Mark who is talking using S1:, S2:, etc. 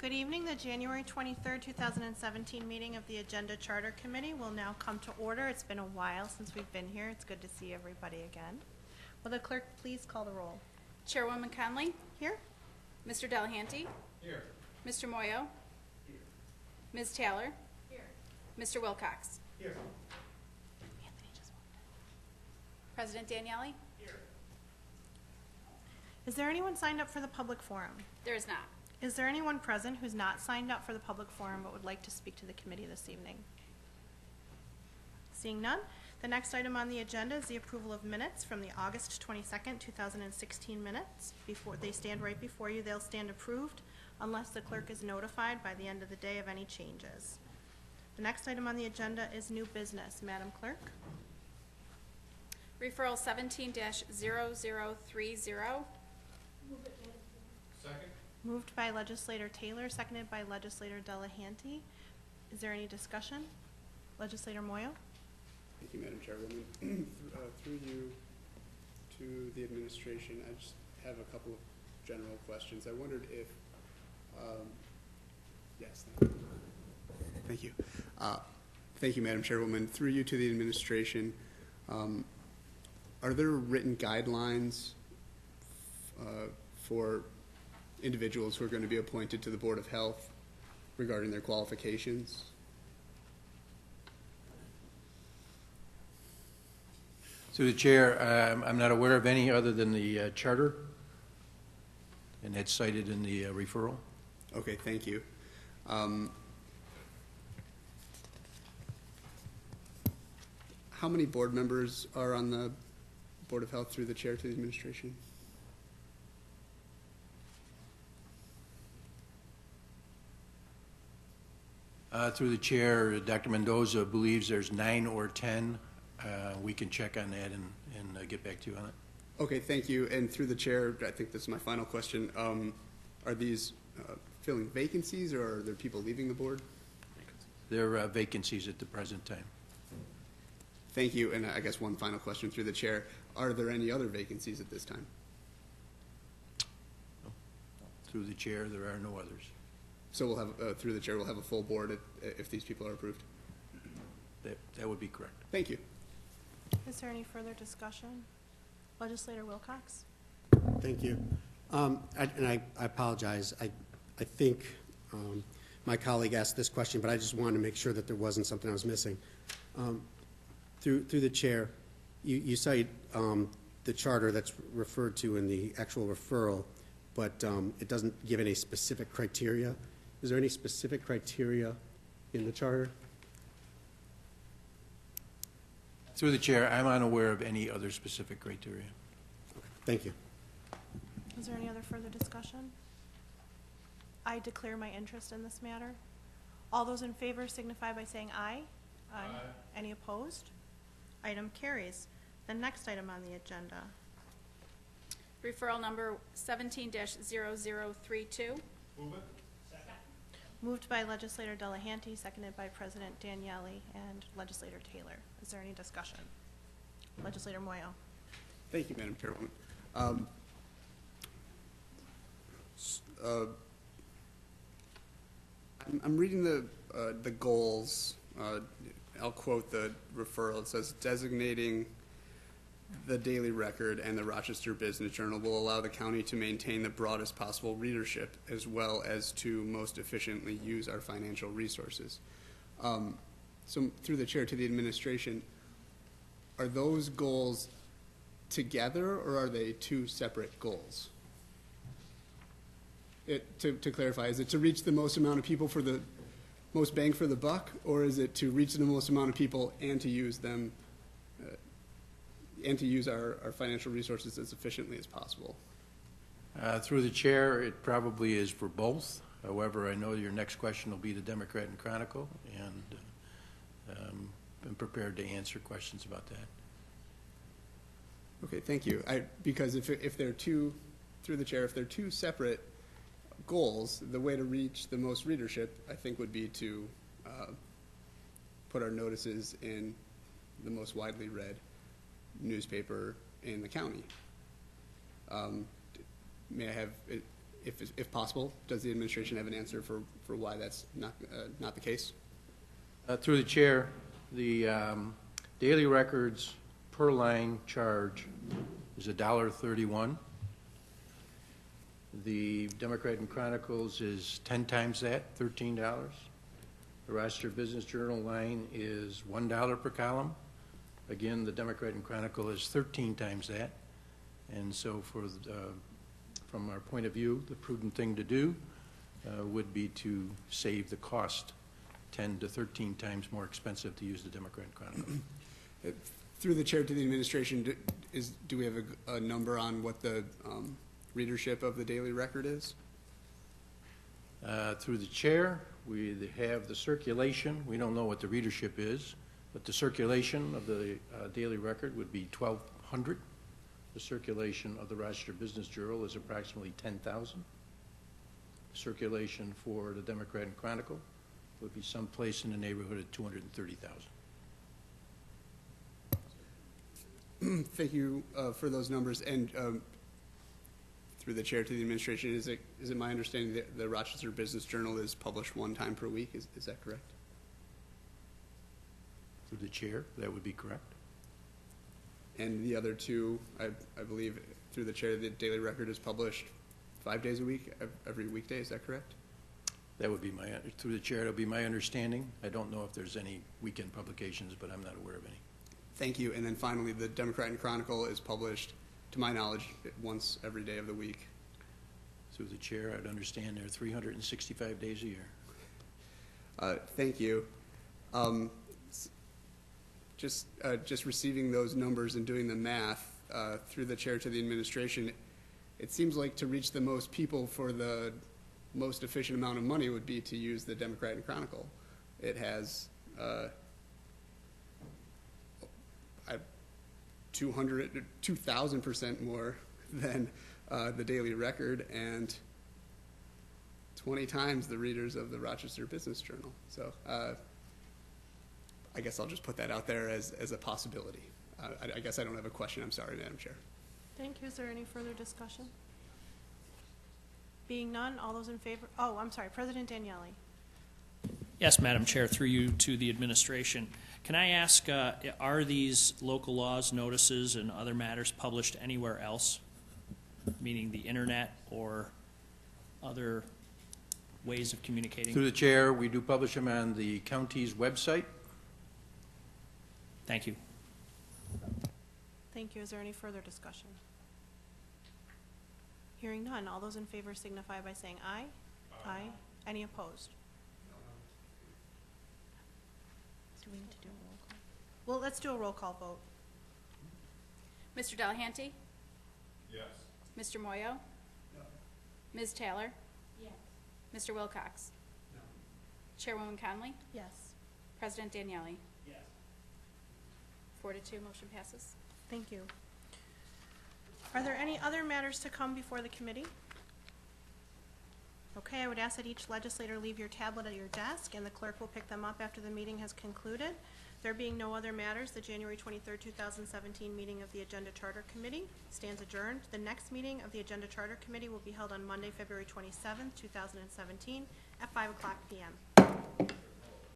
S1: Good evening. The January 23rd, 2017 meeting of the Agenda Charter Committee will now come to order. It's been a while since we've been here. It's good to see everybody again. Will the clerk please call the roll?
S2: Chairwoman Conley?
S1: Here.
S2: Mr. Delahanty?
S3: Here.
S2: Mr. Moyo?
S3: Here.
S2: Ms. Taylor?
S1: Here.
S2: Mr. Wilcox?
S3: Here.
S2: President Daniele?
S3: Here.
S1: Is there anyone signed up for the public forum?
S2: There is not.
S1: Is there anyone present who's not signed up for the public forum but would like to speak to the committee this evening? Seeing none, the next item on the agenda is the approval of minutes from the August 22nd, 2016 minutes. Before they stand right before you, they'll stand approved unless the clerk is notified by the end of the day of any changes. The next item on the agenda is new business. Madam Clerk.
S2: Referral 17-0030.
S3: Second.
S1: Moved by Legislator Taylor, seconded by Legislator Delahanty. Is there any discussion? Legislator Moyo?
S4: Thank you, Madam Chairwoman. Through you to the administration, I just have a couple of general questions. I wondered if, yes, thank you. Thank you, Madam Chairwoman. Through you to the administration, are there written guidelines for individuals who are going to be appointed to the Board of Health regarding their qualifications?
S5: Through the chair, I'm not aware of any other than the charter, and that's cited in the referral.
S4: Okay, thank you. How many board members are on the Board of Health through the chair to the administration?
S5: Through the chair, Dr. Mendoza believes there's 9 or 10. We can check on that and get back to you on it.
S4: Okay, thank you. And through the chair, I think this is my final question. Are these filling vacancies, or are there people leaving the board?
S5: There are vacancies at the present time.
S4: Thank you. And I guess one final question through the chair. Are there any other vacancies at this time?
S5: No. Through the chair, there are no others.
S4: So we'll have, through the chair, we'll have a full board if these people are approved?
S5: That would be correct.
S4: Thank you.
S1: Is there any further discussion? Legislator Wilcox?
S6: Thank you. I apologize. I think my colleague asked this question, but I just wanted to make sure that there wasn't something I was missing. Through the chair, you cite the charter that's referred to in the actual referral, but it doesn't give any specific criteria. Is there any specific criteria in the charter?
S5: Through the chair, I'm unaware of any other specific criteria.
S6: Okay. Thank you.
S1: Is there any other further discussion? I declare my interest in this matter. All those in favor signify by saying aye. Aye. Any opposed? Item carries. The next item on the agenda.
S2: Referral number 17-0032.
S3: Move it. Second.
S1: Moved by Legislator Delahanty, seconded by President Daniele and Legislator Taylor. Is there any discussion? Legislator Moyo.
S4: Thank you, Madam Chairwoman. I'm reading the goals. I'll quote the referral. It says, designating the Daily Record and the Rochester Business Journal will allow the county to maintain the broadest possible readership as well as to most efficiently use our financial resources. So through the chair to the administration, are those goals together or are they two separate goals? To clarify, is it to reach the most amount of people for the most bang for the buck, or is it to reach the most amount of people and to use them and to use our financial resources as efficiently as possible?
S5: Through the chair, it probably is for both. However, I know your next question will be the Democrat and Chronicle, and I'm prepared to answer questions about that.
S4: Okay, thank you. Because if they're two, through the chair, if they're two separate goals, the way to reach the most readership, I think, would be to put our notices in the most widely read newspaper in the county. May I have, if possible, does the administration have an answer for why that's not the case?
S5: Through the chair, the daily records per line charge is $1.31. The Democrat and Chronicles is 10 times that, $13. The Rochester Business Journal line is $1 per column. Again, the Democrat and Chronicle is 13 times that. And so from our point of view, the prudent thing to do would be to save the cost, 10 to 13 times more expensive to use the Democrat and Chronicle.
S4: Through the chair to the administration, do we have a number on what the readership of the Daily Record is?
S5: Through the chair, we have the circulation. We don't know what the readership is, but the circulation of the Daily Record would be 1,200. The circulation of the Rochester Business Journal is approximately 10,000. Circulation for the Democrat and Chronicle would be someplace in the neighborhood of 230,000.
S4: Thank you for those numbers. And through the chair to the administration, is it my understanding that the Rochester Business Journal is published one time per week? Is that correct?
S5: Through the chair, that would be correct.
S4: And the other two, I believe, through the chair, the Daily Record is published 5 days a week, every weekday. Is that correct?
S5: That would be through the chair, it'll be my understanding. I don't know if there's any weekend publications, but I'm not aware of any.
S4: Thank you. And then finally, the Democrat and Chronicle is published, to my knowledge, once every day of the week.
S5: Through the chair, I'd understand there are 365 days a year.
S4: Thank you. Just receiving those numbers and doing the math through the chair to the administration, it seems like to reach the most people for the most efficient amount of money would be to use the Democrat and Chronicle. It has 2,000% more than the Daily Record and 20 times the readers of the Rochester Business Journal. So I guess I'll just put that out there as a possibility. I guess I don't have a question. I'm sorry, Madam Chair.
S1: Thank you. Is there any further discussion? Being none, all those in favor? Oh, I'm sorry, President Daniele.
S3: Yes, Madam Chair, through you to the administration. Can I ask, are these local laws, notices, and other matters published anywhere else, meaning the internet or other ways of communicating?
S5: Through the chair, we do publish them on the county's website.
S3: Thank you.
S1: Thank you. Is there any further discussion? Hearing none, all those in favor signify by saying aye. Aye. Any opposed? Do we need to do a roll call? Well, let's do a roll call vote.
S2: Mr. Delahanty?
S7: Yes.
S2: Mr. Moyo? No. Ms. Taylor? Yes. Mr. Wilcox?
S7: No.
S2: Chairwoman Conley?
S1: Yes.
S2: President Daniele?
S7: Yes.
S2: 4-2, motion passes.
S1: Thank you. Are there any other matters to come before the committee? Okay, I would ask that each legislator leave your tablet at your desk, and the clerk will pick them up after the meeting has concluded. There being no other matters, the January 23rd, 2017 meeting of the Agenda Charter Committee stands adjourned. The next meeting of the Agenda Charter Committee will be held on Monday, February 27th, 2017 at 5:00 p.m.